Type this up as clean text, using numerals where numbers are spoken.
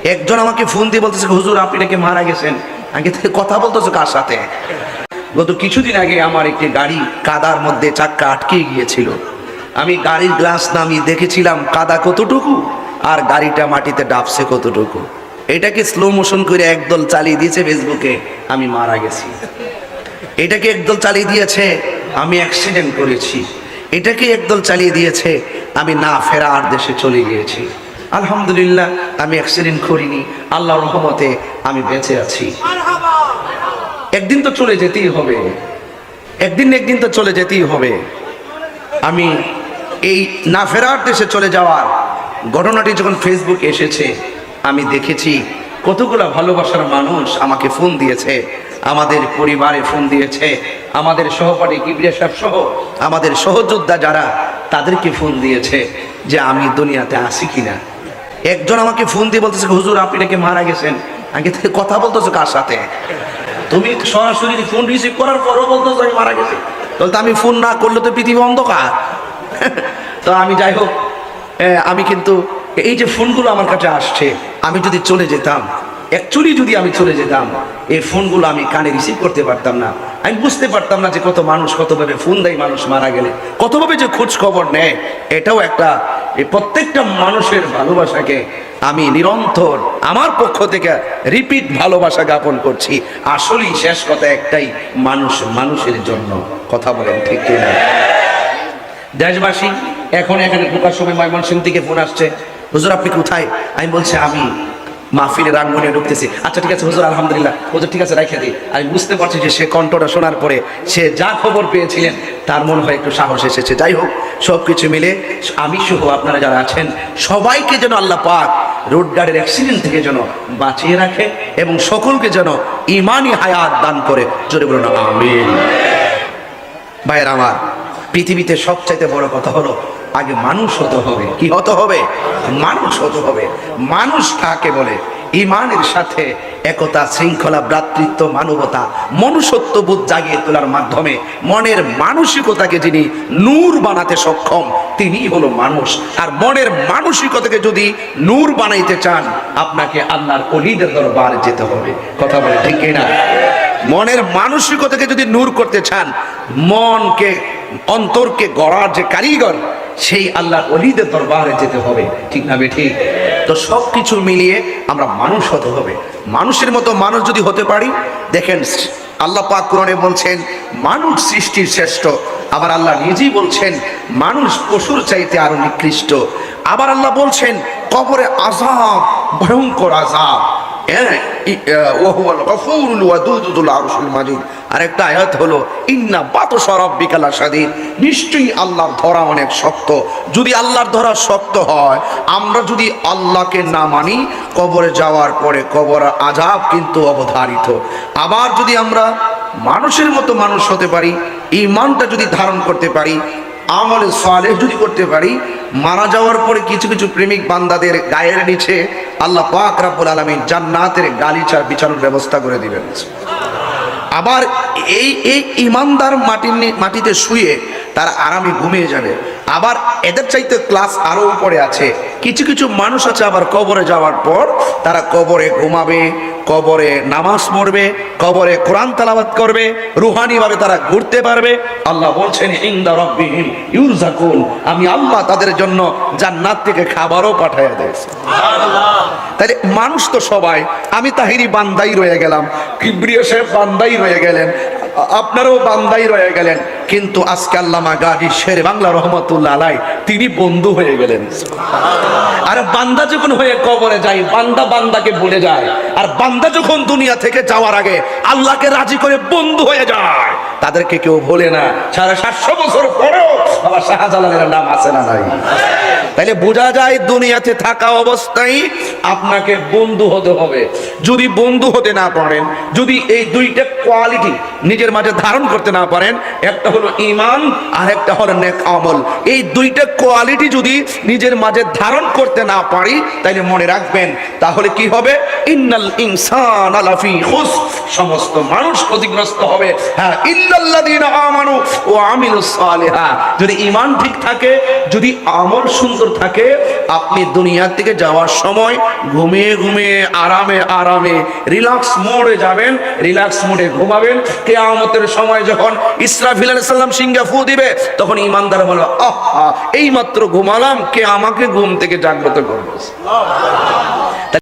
একজন আমাকে ফোন দিয়ে বলতেছে, হুজুর আপনি নাকি মারা গেছেন। আগে থেকে কথা বলতেছো কার সাথে? গত কিছুদিন আগে আমার একটি গাড়ি কাদার মধ্যে চাক্কা আটকে গিয়েছিল। আমি গাড়ির গ্লাস নামিয়ে দেখেছিলাম কাদা কতটুকু আর গাড়িটা মাটিতে ডাবছে কতটুকু। এটাকে স্লো মোশন করে একদল চালিয়ে দিয়েছে ফেসবুকে আমি মারা গেছি। এটাকে একদল চালিয়ে দিয়েছে আমি অ্যাক্সিডেন্ট করেছি। এটাকে একদল চালিয়ে দিয়েছে আমি না ফেরার দেশে চলে গিয়েছি। আলহামদুলিল্লাহ আমি অ্যাক্সিডেন্ট করিনি, আল্লাহর রহমতে আমি বেঁচে আছি। একদিন তো চলে যেতেই হবে, একদিন তো চলে যেতেই হবে। আমি এই না ফেরার দেশে চলে যাওয়ার ঘটনাটি যখন ফেসবুকে এসেছে আমি দেখেছি কতগুলো ভালোবাসার মানুষ আমাকে ফোন দিয়েছে, আমাদের পরিবারে ফোন দিয়েছে, আমাদের সহপাঠী কিবরিয়া সাহেব সহ আমাদের সহযোদ্ধা যারা তাদেরকে ফোন দিয়েছে যে আমি দুনিয়াতে আছি কিনা। একজন আমাকে ফোন দিয়ে বলতেছে, হুজুর আপনি নাকি মারা গেছেন। আগে থেকে কথা বলতেছো কার সাথে? তুমি সরাসরি ফোন রিসিভ করার পরও বলতেছো আমি মারা গেছি। তাহলে তো আমি ফোন না করলে তো পৃথিবী অন্ধকার। তো আমি যাই হোক, আমি কিন্তু এই যে ফোনগুলো আমার কাছে আসছে, আমি যদি চলে যেতাম, অ্যাকচুয়ালি যদি আমি চলে যেতাম, এই ফোনগুলো আমি কানে রিসিভ করতে পারতাম না। আমি বুঝতে পারতাম না যে কত মানুষ কতভাবে ফোন দেয় মানুষ মারা গেলে, কতভাবে যে খোঁজ খবর নেয়। এটাও একটা, এই প্রত্যেকটা মানুষের ভালোবাসাকে আমি নিরন্তর আমার পক্ষ থেকে রিপিট ভালোবাসা জ্ঞাপন করছি। আসলেই শেষ কথা একটাই, মানুষ মানুষের জন্য। কথা বলেন ঠিক কিনা? দেশবাসী, এখন এখানে ঢোকার সময় ময়মনসিংহ থেকে ফোন আসছে, হুজুর আপনি কোথায়? আমি বলছি আমি মাহফিলের রাঙ্গনে ঢুকতেছি। আচ্ছা ঠিক আছে হুজুর, আলহামদুলিল্লাহ। হুজুর ঠিক আছে রাইখা দিই। আমি বুঝতে পারছি যে সে কণ্ঠটা শোনার পরে সে যা খবর পেয়েছিলেন তার মনে হয় একটু সাহস এসেছে। যাই হোক, সব কিছু মিলে আমি সহ আপনারা যারা আছেন সবাইকে যেন আল্লাহ পাক রোড গাড়ির অ্যাক্সিডেন্ট থেকে যেন বাঁচিয়ে রাখে এবং সকলকে যেন ইমানি হায়াত দান করে। জোরে বলুন আমিন। ভাইয়ের আমার, পৃথিবীতে সবচাইতে বড় কথা হলো আগে মানুষ হতে হবে। কি হতে হবে? মানুষ হতে হবে। মানুষ কাকে বলে? ইমানের সাথে একতা, শৃঙ্খলা, ভ্রাতৃত্ব, মানবতা, মনুষ্যত্ববোধ জাগিয়ে তোলার মাধ্যমে মনের মানসিকতাকে যিনি নূর বানাতে সক্ষম তিনিই হলো মানুষ। আর মনের মানসিকতাকে যদি নূর বানাইতে চান আপনাকে আল্লাহর ওলিদের দরবারে যেতে হবে। কথা বলে ঠিক কিনা? মনের মানসিকতাকে যদি নূর করতে চান, মনকে অন্তরকে গড়ার যে কারিগর সেই আল্লাহর ওলিদের দরবারে যেতে হবে। ঠিক না বেঠিক? তো সব কিছু মিলিয়ে আমরা মানুষ হতে হবে। মানুষের মতো মানুষ যদি হতে পারি, দেখেন আল্লাহ পাক কোরআনে বলছেন মানুষ সৃষ্টির শ্রেষ্ঠ। আবার আল্লাহ নিজেই বলছেন মানুষ পশুর চাইতে আরো নিকৃষ্ট। আবার আল্লাহ বলছেন কবরে আযাব, ভয়ঙ্কর আযাব। আরেকটা আয়াত হলো ইন্না বাতশা রাব্বিকা লাশাদীদ, নিশ্চয়ই আল্লাহর ধরা অনেক শক্ত। যদি আল্লাহর ধরা শক্ত হয়, আমরা যদি আল্লাহকে না মানি, কবরে যাওয়ার পরে কবর আযাব কিন্তু অবধারিত। আবার যদি আমরা মানুষের মতো মানুষ হতে পারি, ঈমানটা যদি ধারণ করতে পারি, আমলে সালেহ যদি করতে পারি, মারা যাওয়ার পরে কিছু কিছু প্রেমিক বান্দাদের গায়ের নিচে আল্লাহ পাক রব্বুল আলামিন জান্নাতের গালিচা বিছানোর ব্যবস্থা করে দিবেন। আবার এই ইমানদার মাটিতে শুয়ে তারা আরামে ঘুমিয়ে যাবে। আবার এদের চাইতে ক্লাস আরো উপরে আছে, কিছু কিছু মানুষ আছে আবার কবরে যাওয়ার পর তারা কবরে ঘুমাবে, কবরে নামাজ পড়বে, কবরে কোরআন তেলাওয়াত করবে, রুহানি ভাবে তারা ঘুরতে পারবে। আল্লাহ বলছেন ইনদা রাব্বিহিম ইউরযাকুন, আমি আল্লাহ তাদের জন্য জান্নাত থেকে খাবারও পাঠায়া দেয়। সুবহানাল্লাহ। তাহলে মানুষ তো সবাই, আমি তাহিরি বান্দাই রয়ে গেলাম, কিবরিয়া সাহেব বান্দাই রয়ে গেলেন, আপনারাও বান্দাই রয়ে গেলেন, কিন্তু আজকে আল্লামা গাজী শেরে বাংলা রহমতুল্লাহ আলাই তিনি বন্ধু হয়ে গেলেন। আর বান্দা যখন হয়ে কবরে যায়, বান্দা বান্দাকে ভুলে যায়। আর বান্দা যখন দুনিয়া থেকে যাওয়ার আগে আল্লাহকে রাজি করে বন্ধু হয়ে যায়, তাদেরকে কেউ ভোলে না। 750 বছর পরেও বাবা শাহজালালের নাম আছে না নাই? তাইলে বোঝা যায় দুনিয়াতে থাকা অবস্থায় আপনাকে বন্ধু হতে হবে। যদি বন্ধু হতে না পারেন, যদি এই দুইটা কোয়ালিটি নিজের মাঝে ধারণ করতে না পারেন, একটা হলো ঈমান আর একটা হলো নেক আমল, এই দুইটা কোয়ালিটি যদি নিজের মাঝে ধারণ করতে না পারি, তাইলে মনে রাখবেন তাহলে কি হবে? ইন্নাল ইনসানা লাফি খুসর, সমস্ত মানুষ ক্ষতিগ্রস্ত হবে। হ্যাঁ, ইল্লাল্লাযীনা আমানু ওয়া আমিলুস সালিহাত। যদি ঈমান ঠিক থাকে, যদি আমল সুন্দর থাকে, আপনি দুনিয়া থেকে যাওয়ার সময় ঘুমিয়ে ঘুমিয়ে আরামে আরামে রিল্যাক্স মোডে যাবেন, রিল্যাক্স মোডে ঘুমাবেন। কিয়ামতের সময় যখন ইসরাফিল আলাইহিস সালাম সিংহা ফু দিবে, তখন ঈমানদার বলবে, আহা, এই মাত্র ঘুমালাম, কে আমাকে ঘুম থেকে জাগ্রত করবে।